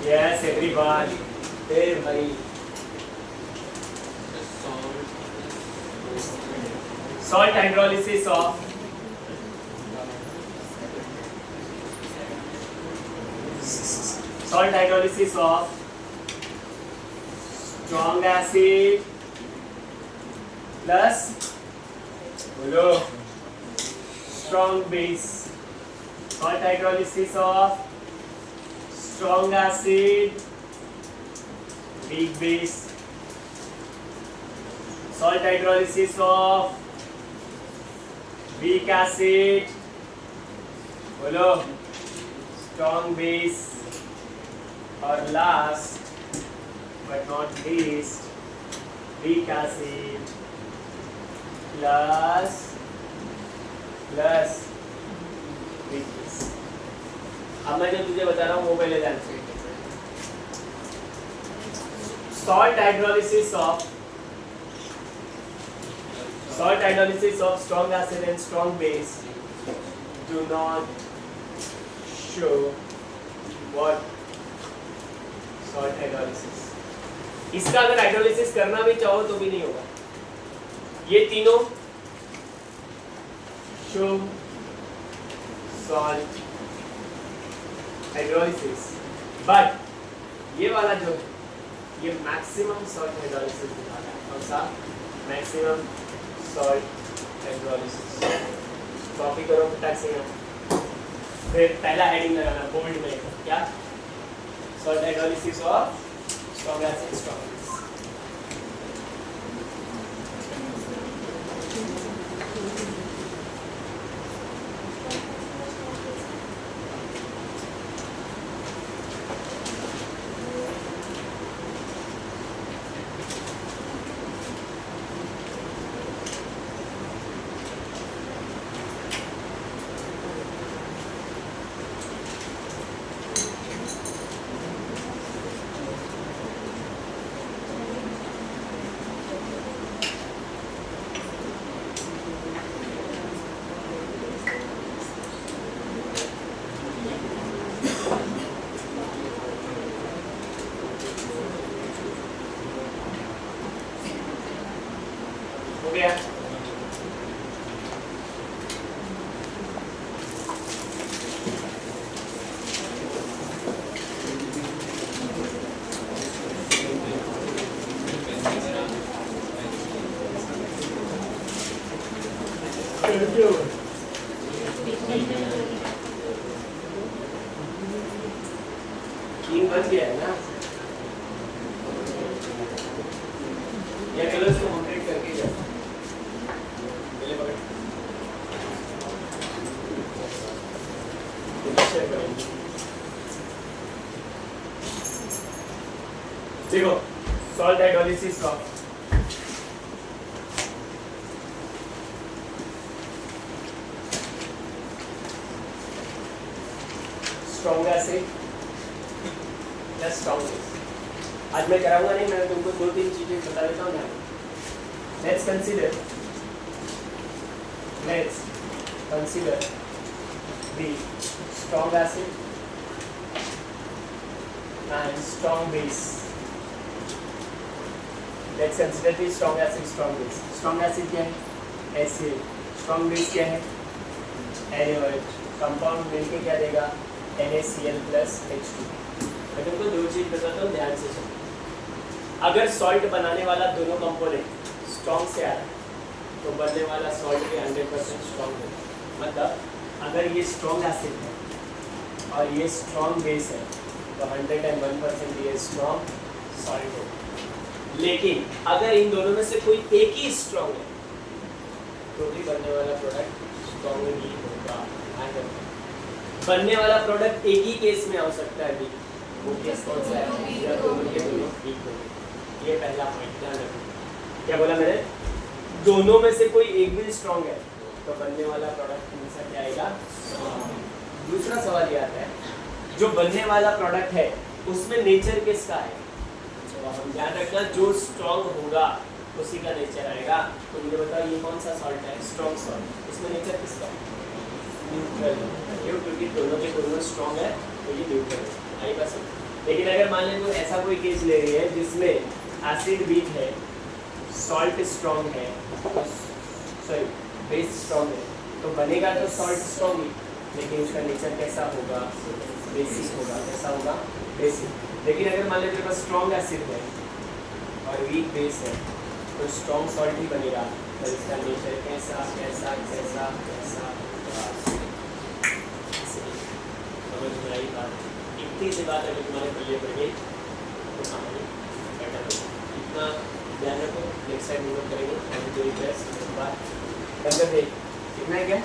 Yes, everyone. Hey, भाई. Salt hydrolysis of strong acid plus बोलो strong base. Salt hydrolysis of strong acid, weak base. Salt hydrolysis of weak acid, बोलो strong base. और last but not least, weak acid plus weak base. अब मैं जो तुझे बता रहा हूँ वो पहले ध्यान से. Salt hydrolysis of strong acid and strong base do not show what salt hydrolysis. इसका अगर हाइड्रोलिसिस करना भी चाहो तो भी नहीं होगा. ये तीनों show salt hydrolysis, but ये वाला जो ये मैक्सिमम सॉल्ट हाइड्रोलिसिस दिखाता है. कौन सा? Maximum salt hydrolysis. कॉपी करो फटाक से. फिर पहला हेडिंग लगाना बोल्ड में. क्या? Salt hydrolysis of strong acid strong base. हो गया? तीन बज गया है ना? या चलो इसको कंप्लीट करके जाओ. पहले पकड़. देखो salt hydrolysis of strong acid plus strong base. आज मैं कराऊंगा नहीं, मैं तुमको दो तीन चीजें बता देता हूँ. Let's consider the strong acid and strong base. Let's consider the strong acid, strong base. Strong acid क्या है? Acid. Strong base क्या है? Element. Compound मिलके क्या देगा? NaCl plus H2. मैं तुमको दो चीज बताता हूँ, ध्यान से सुनो. अगर सॉल्ट बनाने वाला दोनों कंपोनेंट स्ट्रॉन्ग से आ रहा है तो बनने वाला सॉल्ट भी 100% स्ट्रॉन्ग होगा. मतलब अगर ये स्ट्रॉन्ग एसिड है और ये स्ट्रॉन्ग बेस है तो 101% ये स्ट्रॉन्ग सॉल्ट होगा. लेकिन अगर इन दोनों में से कोई एक ही स्ट्रॉन्ग है तो भी बनने वाला प्रोडक्ट स्ट्रॉन्ग नहीं होगा. बनने वाला प्रोडक्ट एक ही केस में हो सकता है. वो केस कौन सा है? या दोनों के दोनों वीक होंगे. ये पहला पॉइंट ध्यान रखना. क्या बोला मैंने? दोनों में से कोई एक भी स्ट्रॉन्ग है तो बनने वाला प्रोडक्ट हमेशा क्या आएगा? दूसरा सवाल ये आता है जो बनने वाला प्रोडक्ट है उसमें नेचर किसका है? तो हम ध्यान रखना जो स्ट्रॉन्ग होगा उसी का नेचर आएगा. तो मुझे बताओ ये कौन सा सॉल्ट है? Strong salt. इसमें नेचर किसका है? न्यूट्रल. क्यों? क्योंकि दोनों के दोनों स्ट्रॉन्ग है तो ये न्यूट्रल है. आई बात समझ. लेकिन अगर मान लें तो ऐसा कोई केस ले रही है जिसमें एसिड वीक है, सॉल्ट स्ट्रॉन्ग है, सॉरी बेस स्ट्रॉन्ग है, तो बनेगा तो सॉल्ट स्ट्रॉन्ग ही, लेकिन उसका नेचर कैसा होगा, बेसिक होगा। कैसा होगा, बेसिक। लेकिन अगर मान लें तेरे पास स्ट्रॉन्ग एसिड है और वीक बेस है, तो स्ट्रॉन्ग सॉल्ट ही बनेगा, तो इसका नेचर कैसा कैसा कैसा कैसा होगा। समझ में आई बात? इतनी सी बात अगर तुम्हारे पल्ले पड़ गई तो कहानी बेटर हो। इतना ध्यान रखो, नेक्स्ट टाइम नोट करेंगे। बात इतना है क्या?